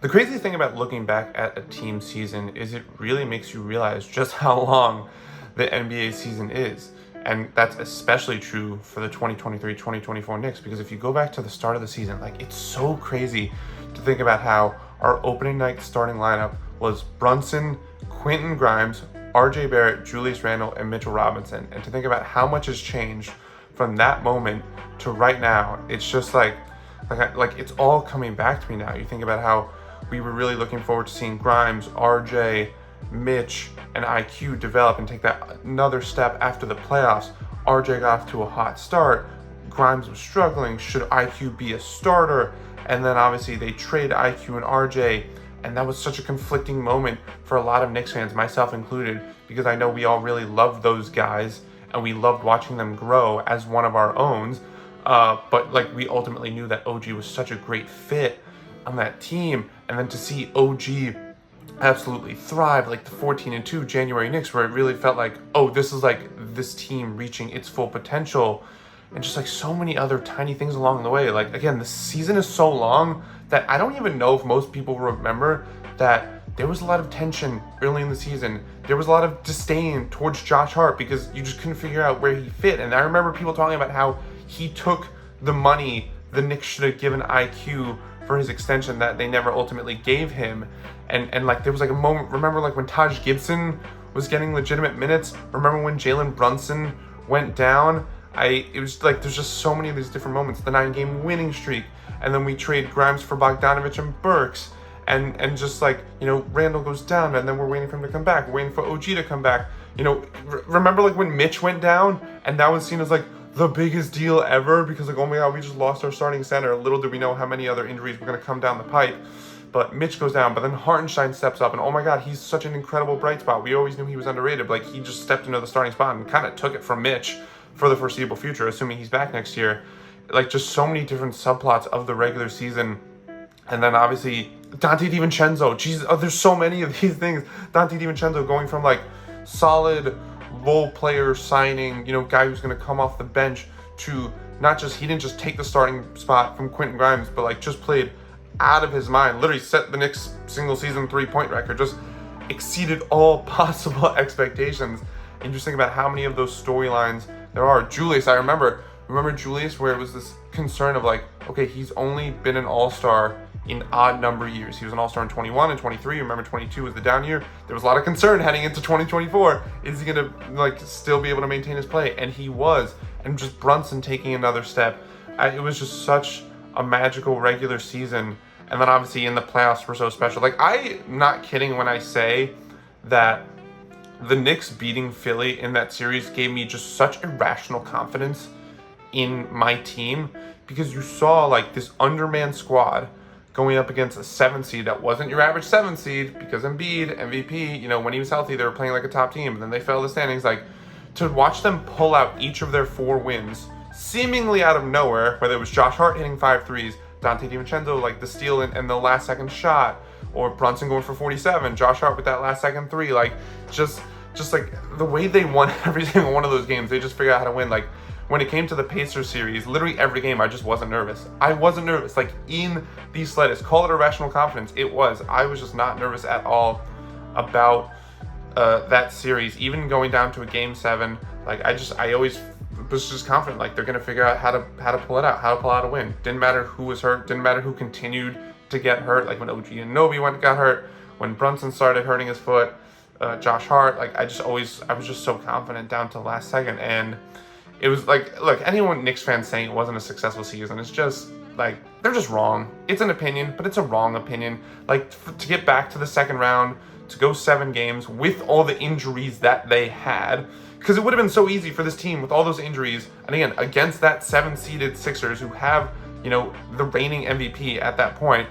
The crazy thing about looking back at a team season is it really makes you realize just how long the NBA season is. And that's especially true for the 2023-2024 Knicks, because if you go back to the start of the season, like, it's so crazy to think about how our opening night starting lineup was Brunson, Quentin Grimes, RJ Barrett, Julius Randle, and Mitchell Robinson. And to think about how much has changed from that moment to right now, it's just like it's all coming back to me now. You think about how we were really looking forward to seeing Grimes, RJ, Mitch, and IQ develop and take that another step after the playoffs. RJ got off to a hot start. Grimes was struggling. Should IQ be a starter? And then obviously they trade IQ and RJ, and that was such a conflicting moment for a lot of Knicks fans, myself included, because I know we all really loved those guys and we loved watching them grow as one of our owns. But like, we ultimately knew that OG was such a great fit on that team, and then to see OG absolutely thrive, like the 14-2 January Knicks, where it really felt like, oh, this is like this team reaching its full potential, and just like so many other tiny things along the way. Like, again, the season is so long that I don't even know if most people remember that there was a lot of tension early in the season. There was a lot of disdain towards Josh Hart because you just couldn't figure out where he fit. And I remember people talking about how he took the money the Knicks should have given IQ for his extension that they never ultimately gave him. And like, there was like a moment, remember like when Taj Gibson was getting legitimate minutes? Remember when Jalen Brunson went down? It was like, there's just so many of these different moments. The 9-game winning streak, and then we trade Grimes for Bogdanovich and Burks, and just like, you know, Randall goes down, and then we're waiting for him to come back, we're waiting for OG to come back. You know, remember like when Mitch went down, and that was seen as like the biggest deal ever, because like, oh my god, we just lost our starting center. Little did we know how many other injuries were going to come down the pipe. But Mitch goes down, but then Hartenstein steps up, and oh my god, he's such an incredible bright spot. We always knew he was underrated, but like, he just stepped into the starting spot and kind of took it from Mitch for the foreseeable future, assuming he's back next year. Like, just so many different subplots of the regular season. And then obviously Dante DiVincenzo, there's so many of these things. Dante DiVincenzo going from like solid role player signing, you know, guy who's going to come off the bench, to not just, he didn't just take the starting spot from Quentin Grimes, but like just played out of his mind, literally set the Knicks single season 3-point record, just exceeded all possible expectations. And just think about how many of those storylines there are. Julius, I remember Julius, where it was this concern of like, okay, he's only been an all-star in odd number years. He was an all-star in 21 and 23. Remember 22 was the down year. There was a lot of concern heading into 2024. Is he gonna like still be able to maintain his play? And he was. And just Brunson taking another step. It was just such a magical regular season. And then obviously in the playoffs were so special. Like, I'm not kidding when I say that the Knicks beating Philly in that series gave me just such irrational confidence in my team, because you saw like this undermanned squad going up against a 7 seed that wasn't your average 7 seed, because Embiid, MVP, you know, when he was healthy, they were playing like a top team, and then they fell to the standings. Like, to watch them pull out each of their 4 wins seemingly out of nowhere, whether it was Josh Hart hitting 5 threes, Dante DiVincenzo like the steal and the last second shot, or Brunson going for 47, Josh Hart with that last second 3, like just like the way they won every single one of those games, they just figured out how to win. Like, when it came to the Pacers series, literally every game, I just wasn't nervous. I wasn't nervous. Like, in the slightest, call it irrational confidence, it was. I was just not nervous at all about that series. Even going down to a game 7, like, I always was just confident, like, they're gonna figure out how to pull it out, how to pull out a win. Didn't matter who was hurt, didn't matter who continued to get hurt, like when OG Anunoby got hurt, when Brunson started hurting his foot, Josh Hart, like, I was just so confident down to the last second. And it was like, look, anyone Knicks fans saying it wasn't a successful season, it's just like, they're just wrong. It's an opinion, but it's a wrong opinion. Like, to get back to the second round, to go 7 games with all the injuries that they had, because it would have been so easy for this team with all those injuries, and again, against that 7-seeded Sixers who have, you know, the reigning MVP at that point,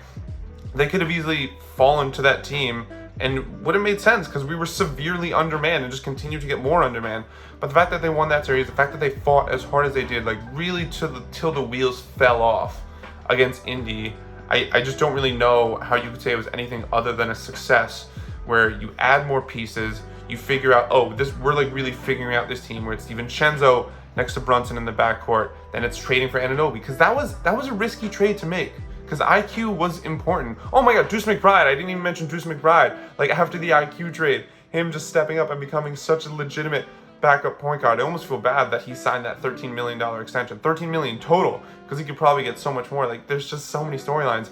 they could have easily fallen to that team and would have made sense, because we were severely undermanned and just continued to get more undermanned. But the fact that they won that series, the fact that they fought as hard as they did, like really till the wheels fell off against Indy, I just don't really know how you could say it was anything other than a success, where you add more pieces, you figure out, oh, we're like really figuring out this team, where it's DiVincenzo next to Brunson in the backcourt, then it's trading for Anunoby, because that was a risky trade to make. because IQ was important. Oh my God, Deuce McBride. I didn't even mention Deuce McBride. Like after the IQ trade, him just stepping up and becoming such a legitimate backup point guard. I almost feel bad that he signed that $13 million extension, $13 million total, because he could probably get so much more. Like there's just so many storylines.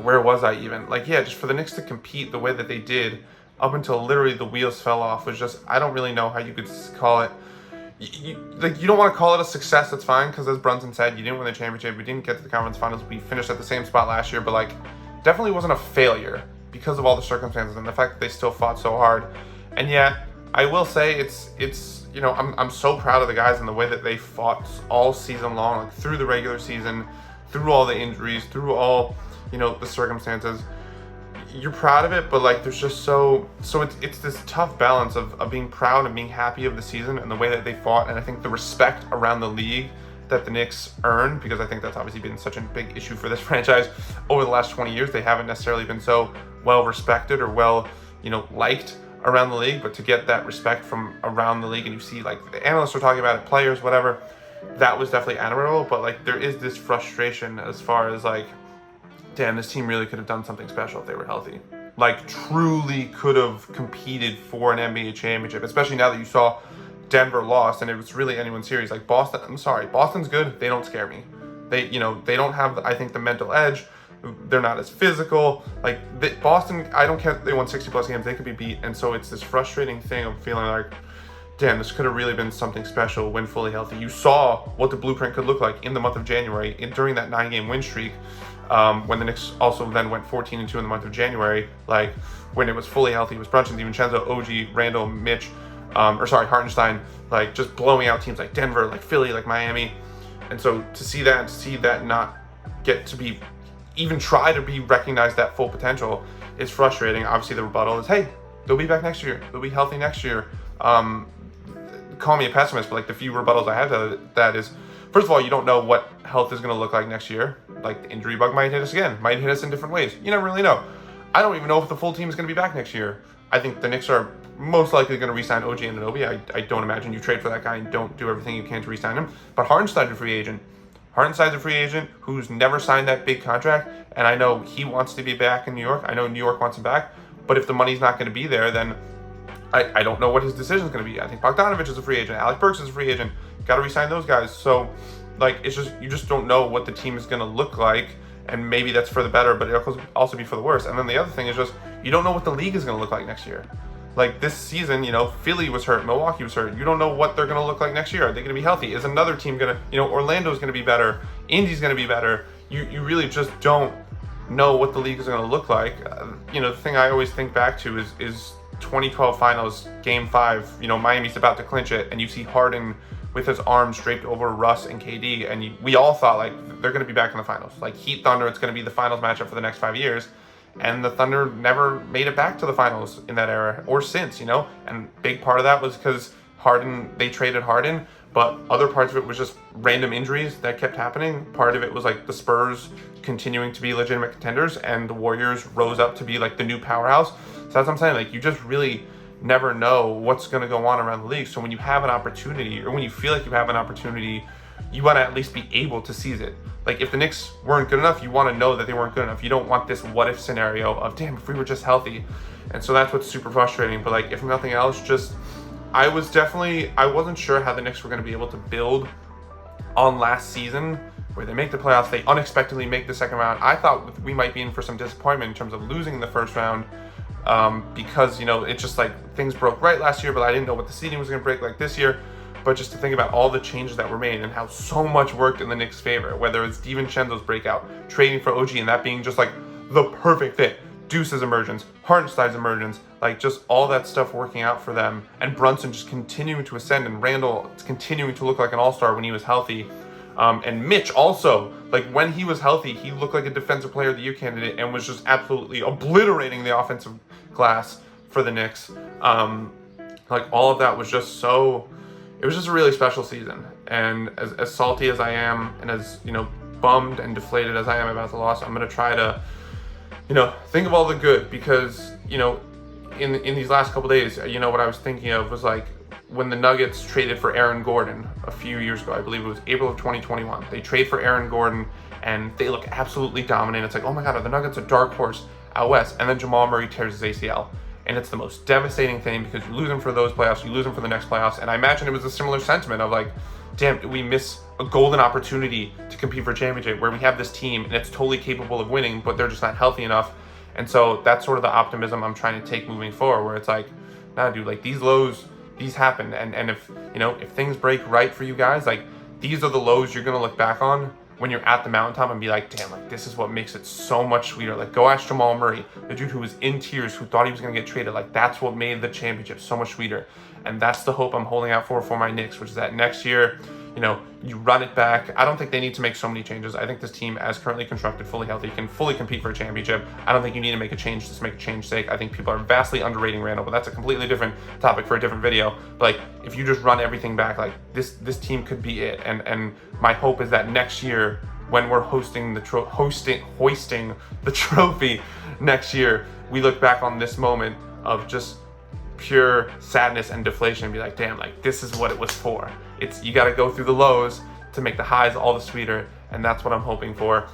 Where was I even? Like, yeah, just for the Knicks to compete the way that they did up until literally the wheels fell off was just, I don't really know how you could call it. You don't want to call it a success, that's fine, because as Brunson said, you didn't win the championship, we didn't get to the conference finals, we finished at the same spot last year, but like, definitely wasn't a failure because of all the circumstances and the fact that they still fought so hard. And yeah, I will say it's you know, I'm so proud of the guys and the way that they fought all season long, like through the regular season, through all the injuries, through all, you know, the circumstances. You're proud of it, but like there's just so it's this tough balance of being proud and being happy of the season and the way that they fought, and I think the respect around the league that the Knicks earned, because I think that's obviously been such a big issue for this franchise over the last 20 years. They haven't necessarily been so well respected or well, you know, liked around the league, but to get that respect from around the league, and you see like the analysts are talking about it, players, whatever, that was definitely admirable. But like there is this frustration as far as like, damn, this team really could have done something special if they were healthy. Like, truly could have competed for an NBA championship, especially now that you saw Denver lost and it was really anyone's series. Like, Boston, I'm sorry, Boston's good. They don't scare me. They don't have, I think, the mental edge. They're not as physical. Like, Boston, I don't care if they won 60-plus games. They could be beat. And so it's this frustrating thing of feeling like, damn, this could have really been something special when fully healthy. You saw what the blueprint could look like in the month of January during that 9-game win streak. When the Knicks also then went 14-2 in the month of January, like when it was fully healthy, it was Brunson, DiVincenzo, OG, Randall, Mitch, Hartenstein, like just blowing out teams like Denver, like Philly, like Miami. And so to see that not get to be, even try to be recognized that full potential is frustrating. Obviously the rebuttal is, hey, they'll be back next year. They'll be healthy next year. Call me a pessimist, but like the few rebuttals I have to that is, first of all, you don't know what health is going to look like next year. Like the injury bug might hit us again, might hit us in different ways. You never really know. I don't even know if the full team is going to be back next year. I think the Knicks are most likely going to re-sign OG Anunoby. I don't imagine you trade for that guy and don't do everything you can to re-sign him. But Hartenstein's a free agent. Hartenstein's a free agent who's never signed that big contract, and I know he wants to be back in New York. I know New York wants him back, but if the money's not going to be there, then I don't know what his decision is going to be. I think Bogdanovich is a free agent. Alec Burks is a free agent. Got to re-sign those guys. So, like, it's just, you just don't know what the team is going to look like, and maybe that's for the better, but it could also be for the worse. And then the other thing is just, you don't know what the league is going to look like next year. Like this season, you know, Philly was hurt, Milwaukee was hurt. You don't know what they're going to look like next year. Are they going to be healthy? Is another team going to, you know, Orlando's going to be better, Indy's going to be better. You really just don't know what the league is going to look like. You know, the thing I always think back to is 2012 finals, game 5, you know, Miami's about to clinch it, and you see Harden with his arms draped over Russ and KD, and we all thought, like, they're going to be back in the finals. Like, Heat Thunder, it's going to be the finals matchup for the next 5 years, and the Thunder never made it back to the finals in that era, or since, you know, and big part of that was because Harden, they traded Harden, but other parts of it was just random injuries that kept happening. Part of it was, like, the Spurs continuing to be legitimate contenders, and the Warriors rose up to be, like, the new powerhouse. So that's what I'm saying, like, you just really never know what's going to go on around the league. So when you have an opportunity, or when you feel like you have an opportunity, you want to at least be able to seize it. Like, if the Knicks weren't good enough, you want to know that they weren't good enough. You don't want this what-if scenario of, damn, if we were just healthy. And so that's what's super frustrating. But, like, if nothing else, just, I wasn't sure how the Knicks were going to be able to build on last season, where they make the playoffs, they unexpectedly make the second round. I thought we might be in for some disappointment in terms of losing the first round, because, you know, it's just like things broke right last year, but I didn't know what the seeding was going to break like this year. But just to think about all the changes that were made and how so much worked in the Knicks' favor, whether it's DiVincenzo's breakout, trading for OG, and that being just like the perfect fit, Deuce's emergence, Hartenstein's emergence, like just all that stuff working out for them, and Brunson just continuing to ascend, and Randall continuing to look like an all-star when he was healthy. And Mitch also, like when he was healthy, he looked like a defensive player of the year candidate and was just absolutely obliterating the offensive glass for the Knicks. Like all of that was just so, it was just a really special season. And as salty as I am, and as, you know, bummed and deflated as I am about the loss, I'm going to try to, you know, think of all the good, because, you know, in these last couple days, you know, what I was thinking of was like when the Nuggets traded for Aaron Gordon a few years ago. I believe it was April of 2021. They trade for Aaron Gordon, and they look absolutely dominant. It's like, oh my God, are the Nuggets a dark horse out west? And then Jamal Murray tears his ACL. And it's the most devastating thing because you lose him for those playoffs, you lose him for the next playoffs. And I imagine it was a similar sentiment of like, damn, did we miss a golden opportunity to compete for a championship where we have this team and it's totally capable of winning, but they're just not healthy enough. And so that's sort of the optimism I'm trying to take moving forward, where it's like, nah, dude, like these lows, these happen. And if, you know, if things break right for you guys, like these are the lows you're going to look back on when you're at the mountaintop and be like, damn, like this is what makes it so much sweeter. Like go ask Jamal Murray, the dude who was in tears, who thought he was going to get traded. Like that's what made the championship so much sweeter. And that's the hope I'm holding out for my Knicks, which is that next year, you know, you run it back. I don't think they need to make so many changes. I think this team, as currently constructed, fully healthy, can fully compete for a championship. I don't think you need to make a change just to make a change's sake. I think people are vastly underrating Randall, but that's a completely different topic for a different video. But like, if you just run everything back, like this team could be it. And my hope is that next year, when we're hoisting the trophy next year, we look back on this moment of just pure sadness and deflation and be like, damn, like this is what it was for. It's, you got to go through the lows to make the highs all the sweeter, and that's what I'm hoping for.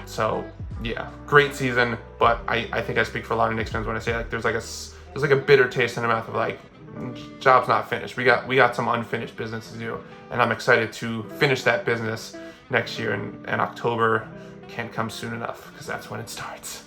So yeah, great season, but I think I speak for a lot of Knicks fans when I say like there's like a bitter taste in the mouth of like, job's not finished. We got some unfinished business to do, and I'm excited to finish that business next year, and October can't come soon enough because that's when it starts.